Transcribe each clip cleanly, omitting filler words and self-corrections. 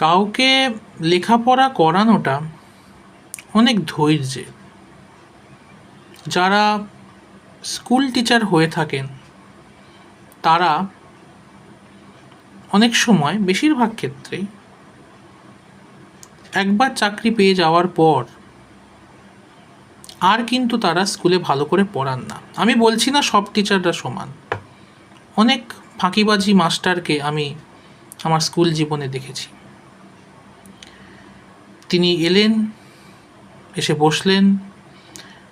কাউকে লেখাপড়া করানোটা অনেক ধৈর্যের। যারা স্কুল টিচার হয়ে থাকেন তারা অনেক সময়, বেশিরভাগ ক্ষেত্রেই, একবার চাকরি পেয়ে যাওয়ার পর আর কিন্তু তারা স্কুলে ভালো করে পড়ান না। আমি বলছি না সব টিচাররা সমান। অনেক ফাঁকিবাজি মাস্টারকে আমি আমার স্কুল জীবনে দেখেছি। তিনি এলেন, এসে বসলেন,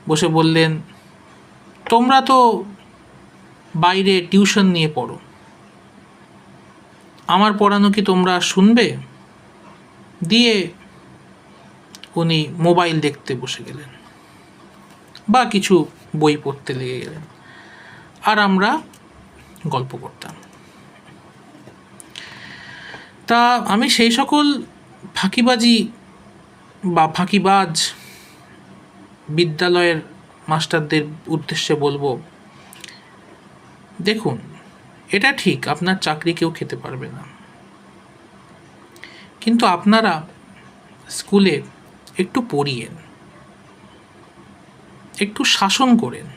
বসে বললেন, তোমরা তো বাইরে টিউশন নিয়ে পড়ো, আমার পড়ানো কি তোমরা শুনবে? দিয়ে উনি মোবাইল দেখতে বসে গেলেন বা কিছু বই পড়তে লেগে গেলেন, আর আমরা গল্প করতাম। তা আমি সেই সকল ফাঁকিবাজি বা ফাঁকিবাজ বিদ্যালয়ের মাস্টারদের উদ্দেশ্যে বলবো, দেখুন, এটা ঠিক আপনার চাকরি কেউ খেতে পারবে না, কিন্তু আপনারা স্কুলে একটু পড়িয়েন, একটু শাসন করেন।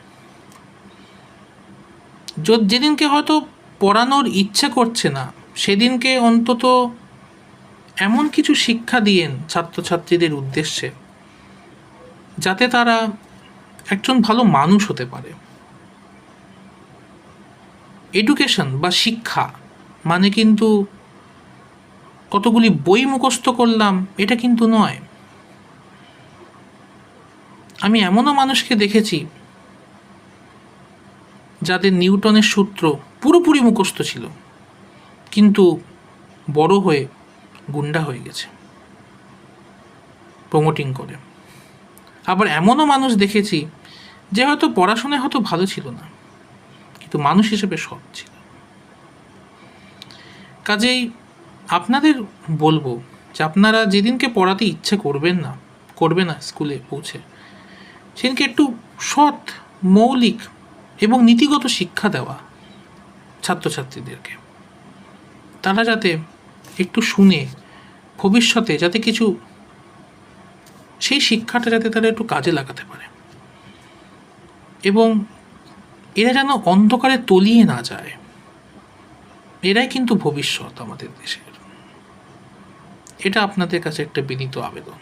যেদিনকে হয়তো পড়ানোর ইচ্ছে করছে না সেদিনকে অন্তত এমন কিছু শিক্ষা দিয়েন ছাত্রছাত্রীদের উদ্দেশ্যে যাতে তারা একজন ভালো মানুষ হতে পারে। এডুকেশন বা শিক্ষা মানে কিন্তু কতগুলি বই মুখস্থ করলাম এটা কিন্তু নয়। আমি এমনও মানুষকে দেখেছি যাদের নিউটনের সূত্র পুরোপুরি মুখস্থ ছিল, কিন্তু বড় হয়ে গুন্ডা হয়ে গেছে প্রমোটিং করে। আবার এমনও মানুষ দেখেছি যে হয়তো পড়াশোনায় হয়তো ভালো ছিল না, কিন্তু মানুষ হিসেবে সৎ ছিল। কাজেই আপনাদের বলবো যে আপনারা যেদিনকে পড়াতে ইচ্ছে করবে না স্কুলে পৌঁছে, সেদিনকে একটু সৎ, মৌলিক এবং নীতিগত শিক্ষা দেওয়া ছাত্রছাত্রীদেরকে। তারা যাতে একটু শুনে ভবিষ্যতে যাতে কিছু, সেই শিক্ষাটা যাতে তারা একটু কাজে লাগাতে পারে, এবং এরা যেন অন্ধকারে তলিয়ে না যায়। এরাই কিন্তু ভবিষ্যৎ আমাদের দেশের। এটা আপনাদের কাছে একটা বিনীত আবেদন।